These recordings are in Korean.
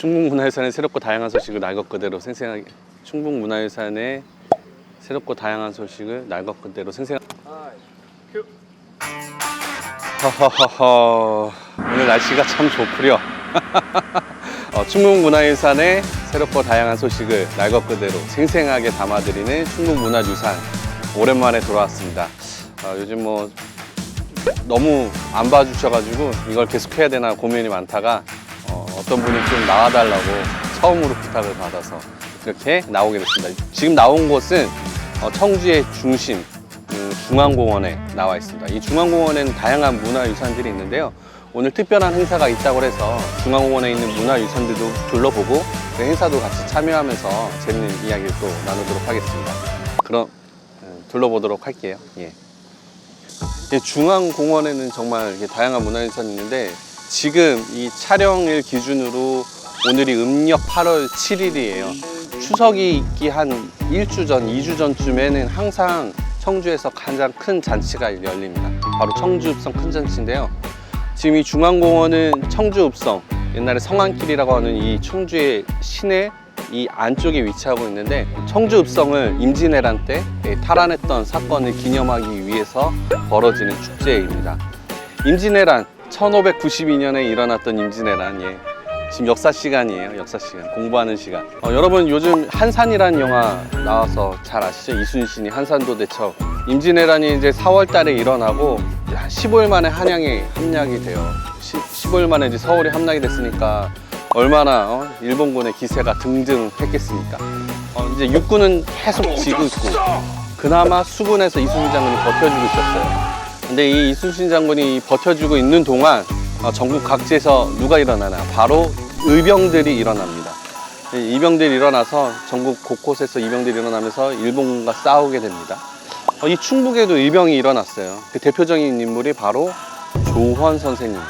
충북문화유산의 새롭고 다양한 소식을 날 것 그대로 생생하게. 충북문화유산의 새롭고 다양한 소식을 날 것 그대로 생생하게. 허허허허. 오늘 날씨가 참 좋구려. 충북문화유산의 새롭고 다양한 소식을 날 것 그대로 생생하게 담아드리는 충북문화유산. 오랜만에 돌아왔습니다. 요즘 뭐 너무 안 봐주셔가지고 이걸 계속 해야 되나 고민이 많다가 어떤 분이 좀 나와달라고 처음으로 부탁을 받아서 이렇게 나오게 됐습니다. 지금 나온 곳은 청주의 중심 중앙공원에 나와 있습니다. 이 중앙공원에는 다양한 문화유산들이 있는데요. 오늘 특별한 행사가 있다고 해서 중앙공원에 있는 문화유산들도 둘러보고 그 행사도 같이 참여하면서 재밌는 이야기를 또 나누도록 하겠습니다. 그럼 둘러보도록 할게요. 예. 중앙공원에는 정말 다양한 문화유산이 있는데 지금 이 촬영일 기준으로 오늘이 음력 8월 7일이에요. 추석이 있기 한 1주 전, 2주 전쯤에는 항상 청주에서 가장 큰 잔치가 열립니다. 바로 청주읍성 큰 잔치인데요. 지금 이 중앙공원은 청주읍성, 옛날에 성안길이라고 하는 이 청주의 시내 이 안쪽에 위치하고 있는데 청주읍성을 임진왜란 때 탈환했던 사건을 기념하기 위해서 벌어지는 축제입니다. 임진왜란 1592년에 일어났던 임진왜란, 예. 지금 역사 시간이에요. 역사 시간, 공부하는 시간. 여러분 요즘 한산이라는 영화 나와서 잘 아시죠? 이순신이 한산도 대첩. 임진왜란이 이제 4월 달에 일어나고 15일 만에 한양에 함락이 돼요. 15일 만에 이제 서울이 함락이 됐으니까 얼마나 일본군의 기세가 등등했겠습니까? 이제 육군은 계속 지고 있고 그나마 수군에서 이순신 장군이 버텨주고 있었어요. 근데 이 이순신 장군이 버텨주고 있는 동안 전국 각지에서 누가 일어나나? 바로 의병들이 일어납니다. 이병들이 일어나서 전국 곳곳에서 이병들이 일어나면서 일본군과 싸우게 됩니다. 이 충북에도 의병이 일어났어요. 그 대표적인 인물이 바로 조헌 선생입니다.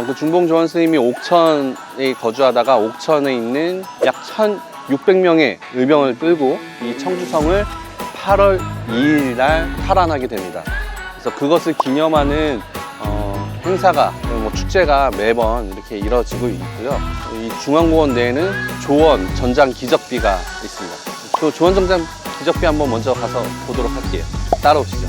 그 중봉 조헌 선생님이 옥천에 거주하다가 옥천에 있는 약 1600명의 의병을 끌고 이 청주성을 8월 2일 날 탈환하게 됩니다. 그래서 그것을 기념하는 행사가, 축제가 매번 이렇게 이뤄지고 있고요. 이 중앙공원 내에는 조원 전장 기적비가 있습니다. 그 조원 전장 기적비 한번 먼저 가서 보도록 할게요. 따라오시죠.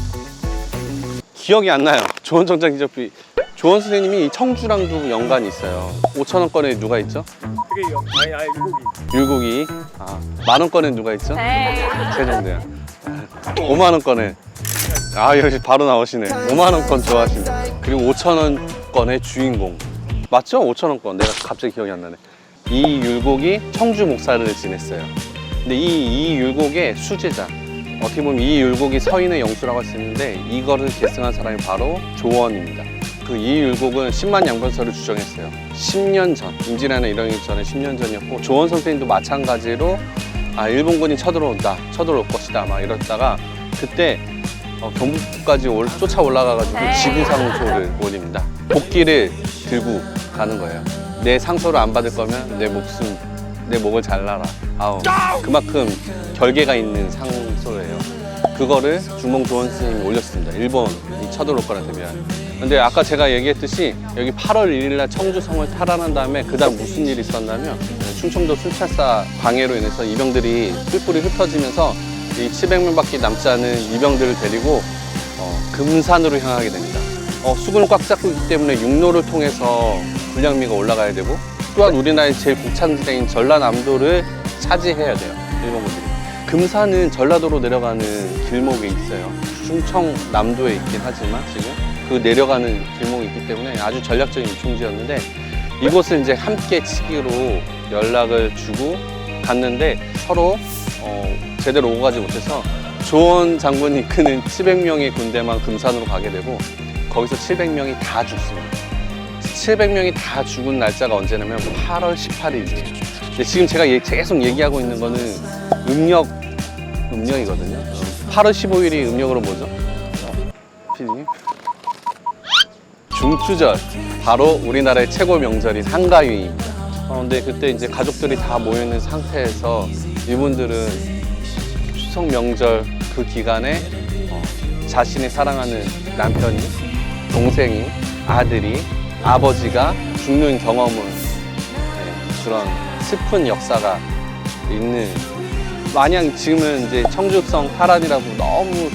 기억이 안 나요. 조원 전장 기적비. 조원 선생님이 청주랑도 연관이 있어요. 5,000원권에 누가 있죠? 그게 율곡이. 10,000원권에 누가 있죠? 최정대야. 50,000원권에. 여기 바로 나오시네. 50,000원권 좋아하시네. 그리고 5,000원권의 주인공. 맞죠? 5,000원권. 내가 갑자기 기억이 안 나네. 이 율곡이 청주 목사를 지냈어요. 근데 이 율곡의 수제자. 어떻게 보면 이 율곡이 서인의 영수라고 할 수 있는데 이거를 계승한 사람이 바로 조원입니다. 그 이 율곡은 10만 양변서를 주정했어요. 10년 전, 임진왜란에 일어나기 전에 10년 전이었고 조원 선생님도 마찬가지로 일본군이 쳐들어올 것이다 막 이랬다가 그때 경북까지 쫓아 올라가가지고 지구상소를 올립니다. 복귀를 들고 가는 거예요. 내 상소를 안 받을 거면 내 목을 잘라라. 그만큼 결계가 있는 상소예요. 그거를 중봉 조원 선생님이 올렸습니다. 일본이 쳐들어올 거라 대비하는. 근데 아까 제가 얘기했듯이 여기 8월 1일 날 청주성을 탈환한 다음에 그 다음 무슨 일이 있었냐면 충청도 순찰사 방해로 인해서 이병들이 뿔뿔이 흩어지면서 이 700명밖에 남지 않은 이병들을 데리고 금산으로 향하게 됩니다. 수군을 꽉 잡고 있기 때문에 육로를 통해서 불량미가 올라가야 되고 또한 우리나라의 제일 곡창지대인 전라남도를 차지해야 돼요. 일본군들이. 금산은 전라도로 내려가는 길목에 있어요. 충청남도에 있긴 하지만 지금 그 내려가는 길목이 있기 때문에 아주 전략적인 요충지였는데 이곳을 이제 함께 치기로 연락을 주고 갔는데 서로 제대로 오고 가지 못해서 조원 장군이 이끄는 700명의 군대만 금산으로 가게 되고 거기서 700명이 다 죽습니다. 700명이 다 죽은 날짜가 언제냐면 8월 18일이에요. 근데 지금 제가 계속 얘기하고 있는 거는 음력이거든요. 8월 15일이 음력으로 뭐죠? 피디님? 중추절. 바로 우리나라의 최고 명절인 한가위입니다. 근데 그때 이제 가족들이 다 모여있는 상태에서 이분들은 추석 명절 그 기간에 자신이 사랑하는 남편이, 동생이, 아들이, 아버지가 죽는 경험을 그런 슬픈 역사가 있는, 마냥 지금은 이제 청주읍성 파란이라고 너무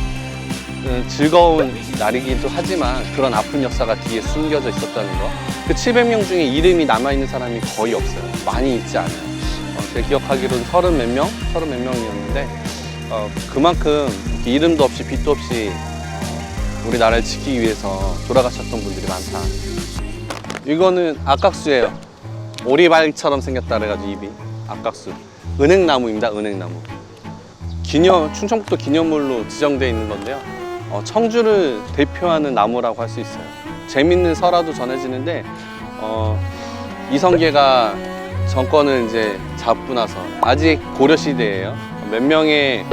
즐거운 날이기도 하지만 그런 아픈 역사가 뒤에 숨겨져 있었다는 거. 그 700명 중에 이름이 남아있는 사람이 거의 없어요. 많이 있지 않아요. 제가 기억하기로는 30 몇 명? 30 몇 명이었는데 그만큼 이름도 없이 빛도 없이 우리나라를 지키기 위해서 돌아가셨던 분들이 많다. 이거는 악각수예요. 오리발처럼 생겼다 그래가지고 입이 악각수. 은행나무입니다. 은행나무. 충청북도 기념물로 지정되어 있는 건데요. 청주를 대표하는 나무라고 할 수 있어요. 재밌는 설화도 전해지는데 이성계가 정권을 이제 잡고 나서 아직 고려 시대예요. 몇 명의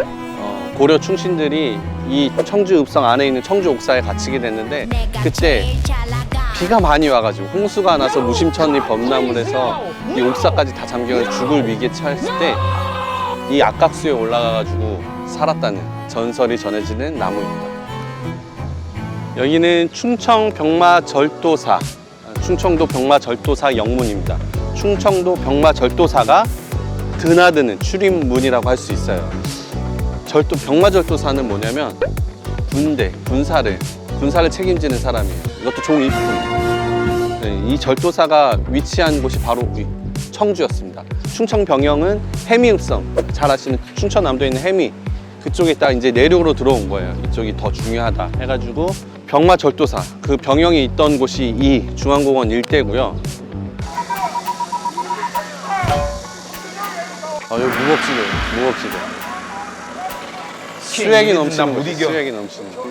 고려 충신들이 이 청주 읍성 안에 있는 청주 옥사에 갇히게 됐는데 그때 비가 많이 와가지고 홍수가 나서 무심천이 범람을 해서 이 옥사까지 다 잠겨서 죽을 위기에 처했을 때 이 악각수에 올라가가지고 살았다는 전설이 전해지는 나무입니다. 여기는 충청 병마절도사, 충청도 병마절도사 영문입니다. 충청도 병마절도사가 드나드는 출입문이라고 할 수 있어요. 병마절도사는 뭐냐면 군사를 책임지는 사람이에요. 이것도 종일품. 네, 이 절도사가 위치한 곳이 바로 청주였습니다. 충청 병영은 해미읍성, 잘 아시는 충청남도에 있는 해미, 그쪽에 딱 이제 내륙으로 들어온 거예요. 이쪽이 더 중요하다 해가지고 병마절도사, 그 병영이 있던 곳이 이 중앙공원 일대고요. 여기 무법지대. 수액이 넘치는 곳, 수액이 넘치는 곳.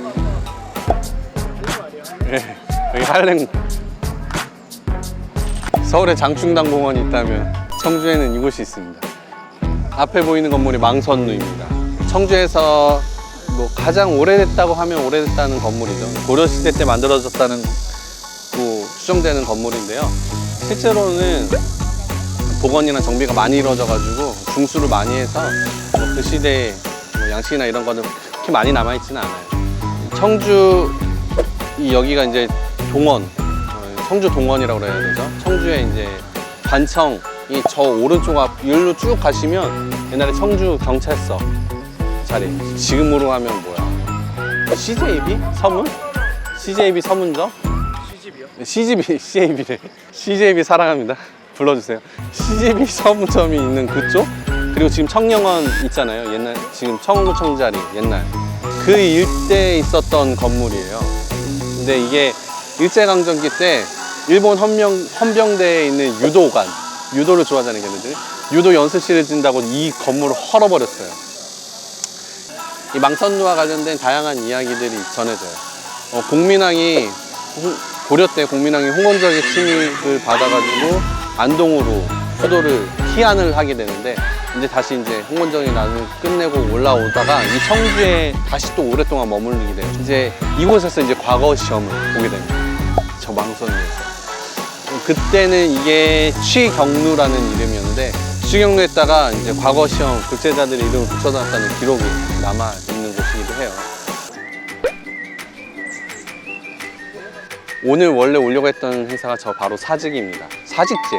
네, 여기 한랭. 서울에 장충당 공원이 있다면 청주에는 이곳이 있습니다. 앞에 보이는 건물이 망선루입니다. 청주에서 뭐 가장 오래됐다고 하면 오래됐다는 건물이죠. 고려시대 때 만들어졌다는 추정되는 건물인데요. 실제로는 복원이나 정비가 많이 이루어져가지고 중수를 많이 해서 그 시대에 양식이나 이런 거는 그렇게 많이 남아있지는 않아요. 청주, 여기가 이제 동원, 청주 동원이라고 그래야 되죠. 청주에 이제 관청이 저 오른쪽 앞 일로 쭉 가시면 옛날에 청주 경찰서 자리, 지금으로 하면 뭐야? CJB? 서문? CJB 서문점? CJB요? CJB래. CJB 사랑합니다. 불러주세요. CJB 서문점이 있는 그쪽? 그리고 지금 청령원 있잖아요. 옛날, 지금 청구청 자리, 옛날. 그 일대에 있었던 건물이에요. 근데 이게 일제강점기 때 일본 헌병대에 있는 유도관, 유도를 좋아하잖아요, 걔네들. 유도 연습실을 진다고 이 건물을 헐어버렸어요. 이 망선루와 관련된 다양한 이야기들이 전해져요. 공민왕이, 고려 때 공민왕이 홍원적의 침입을 받아가지고 안동으로 수도를 피안을 하게 되는데, 이제 다시 이제 홍원적이 난을 끝내고 올라오다가 이 청주에 다시 또 오랫동안 머무르게 돼요. 이제 이곳에서 이제 과거 시험을 보게 됩니다. 저 망선루에서. 그때는 이게 취경루라는 이름이었는데, 취경루에다가 이제 과거 시험 극제자들의 이름을 붙여놨다는 기록이 남아 있는 곳이기도 해요. 오늘 원래 오려고 했던 행사가 저 바로 사직입니다. 사직제.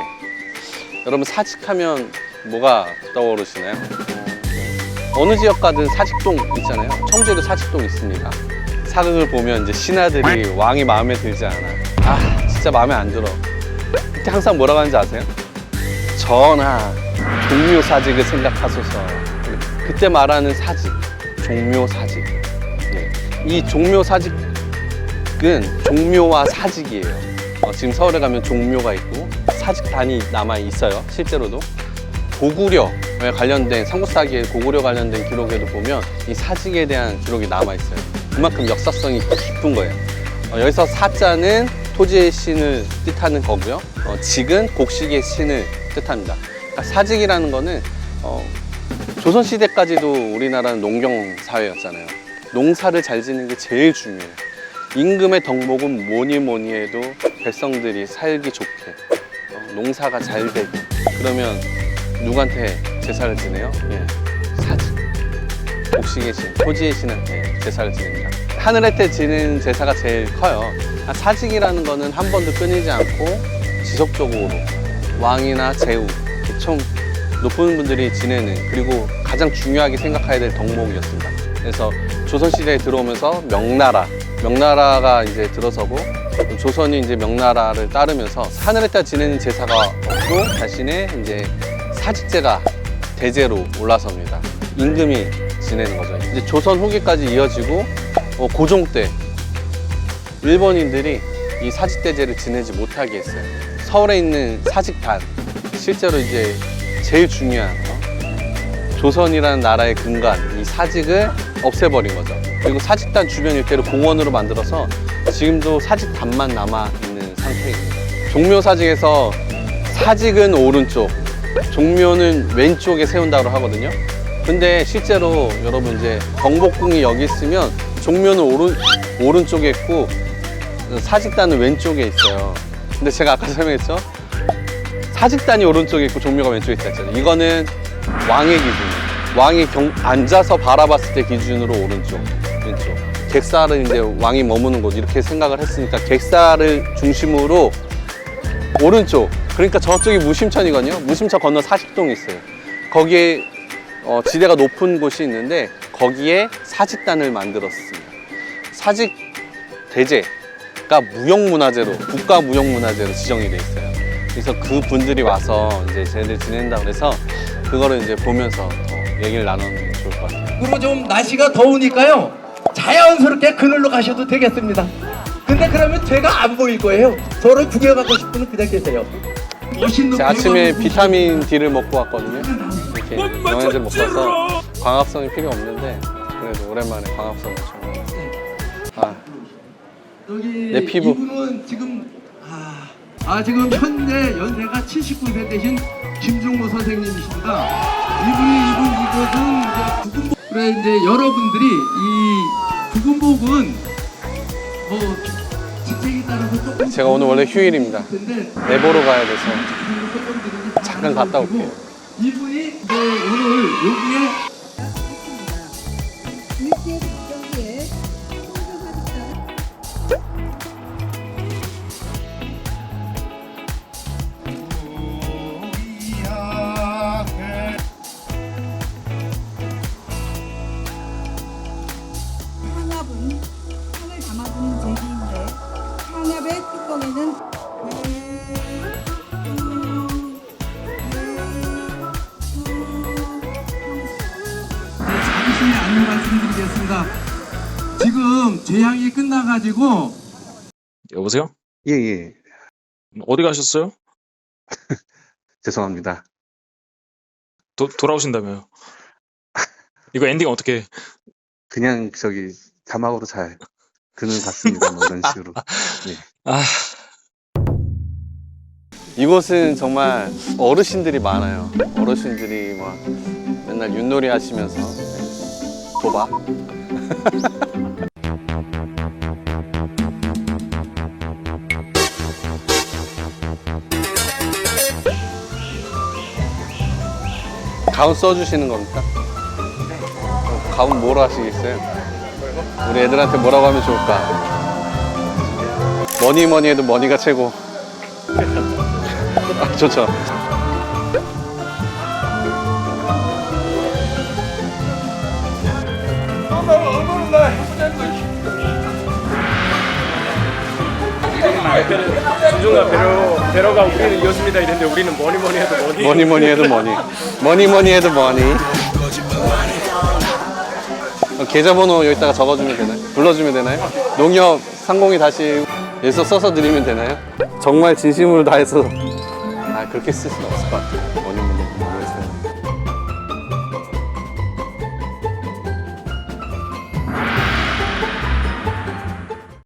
여러분 사직하면 뭐가 떠오르시나요? 어느 지역 가든 사직동 있잖아요. 청주에도 사직동 있습니다. 사극을 보면 이제 신하들이 왕이 마음에 들지 않아. 아, 진짜 마음에 안 들어. 그때 항상 뭐라고 하는지 아세요? 전하, 종묘사직을 생각하소서. 그때 말하는 사직, 종묘사직. 네. 이 종묘사직은 종묘와 사직이에요. 지금 서울에 가면 종묘가 있고 사직단이 남아 있어요. 실제로도. 고구려에 관련된, 삼국사기에 고구려 관련된 기록에도 보면 이 사직에 대한 기록이 남아 있어요. 그만큼 역사성이 깊은 거예요. 여기서 사자는 토지의 신을 뜻하는 거고요. 직은 곡식의 신을 뜻합니다. 그러니까 사직이라는 거는 조선시대까지도 우리나라는 농경 사회였잖아요. 농사를 잘 짓는 게 제일 중요해요. 임금의 덕목은 뭐니 해도 백성들이 살기 좋게, 농사가 잘 되고, 그러면 누구한테 제사를 지내요? 예, 사직, 곡식의 신, 토지의 신한테 제사를 지냅니다. 하늘한테 지는 제사가 제일 커요. 사직이라는 거는 한 번도 끊이지 않고 지속적으로 왕이나 제후, 엄청 높은 분들이 지내는, 그리고 가장 중요하게 생각해야 될 덕목이었습니다. 그래서 조선시대에 들어오면서 명나라가 이제 들어서고, 조선이 이제 명나라를 따르면서 하늘에다 지내는 제사가 없고 대신에 이제 사직제가 대제로 올라섭니다. 임금이 지내는 거죠. 이제 조선 후기까지 이어지고, 고종 때 일본인들이 이 사직대제를 지내지 못하게 했어요. 서울에 있는 사직단, 실제로 이제 제일 중요한 조선이라는 나라의 근간, 이 사직을 없애버린 거죠. 그리고 사직단 주변 일대를 공원으로 만들어서 지금도 사직단만 남아있는 상태입니다. 종묘사직에서 사직은 오른쪽, 종묘는 왼쪽에 세운다고 하거든요. 근데 실제로 여러분 이제 경복궁이 여기 있으면 종묘는 오른쪽에 있고 사직단은 왼쪽에 있어요. 근데 제가 아까 설명했죠? 사직단이 오른쪽에 있고 종묘가 왼쪽에 있다 했잖아요. 이거는 왕의 기준이에요. 왕이 앉아서 바라봤을 때 기준으로 오른쪽, 왼쪽. 객사를 이제 왕이 머무는 곳 이렇게 생각을 했으니까 객사를 중심으로 오른쪽. 그러니까 저쪽이 무심천이거든요. 무심천 건너 사직동이 있어요. 거기에 지대가 높은 곳이 있는데 거기에 사직단을 만들었습니다. 사직 대제가 무형문화재로, 국가무형문화재로 지정이 돼 있어요. 그래서 그 분들이 와서 이제 쟤네들 지낸다고 해서 그거를 이제 보면서 얘기를 나누는 게 좋을 것 같아요. 그리고 좀 날씨가 더우니까요, 자연스럽게 그늘로 가셔도 되겠습니다. 근데 그러면 제가 안 보일 거예요. 저를 구경하고 싶은 분은 그냥 계세요. 제가 아침에 비타민 D를 먹고 왔거든요. 이렇게 영양제를 먹고 와서 광합성이 필요 없는데 그래도 오랜만에 광합성을 좀. 내 피부. 이분은 지금 지금 현재 연세가 79세 되신 김종모 선생님이십니다. 이것은 이제 구금복. 그래 이제 여러분들이 이 구금복은 직책에 따라서 조금. 제가 오늘 원래 휴일입니다. 내보러 가야 돼서 잠깐 갔다 올게요. 이분이 이제 오늘 여기에 향을 담아두는 제기인데 향압의 뚜껑에는 잠시 안내 말씀드리겠습니다. 지금 제향이 끝나가지고. 여보세요? 예. 어디 가셨어요? 죄송합니다. 돌아오신다며요. 이거 엔딩 어떻게? 그냥 자막으로 잘 그는 같습니다. 뭐 이런 식으로. 네. 이곳은 정말 어르신들이 많아요. 어르신들이 막 맨날 윷놀이 하시면서 도박. 가운 써주시는 겁니까? 가운 뭐로 하시겠어요? 우리 애들한테 뭐라고 하면 좋을까? 뭐니 해도 머니가 최고. 좋죠. 준중과 배로가 우리는 이었습니다 이랬는데 우리는 뭐니 해도 머니. 계좌번호 여기다가 적어주면 되나요? 불러주면 되나요? 농협 상공이 다시 여기서 써서 드리면 되나요? 정말 진심으로 다해서 그렇게 쓸 수는 없을 것 같아요.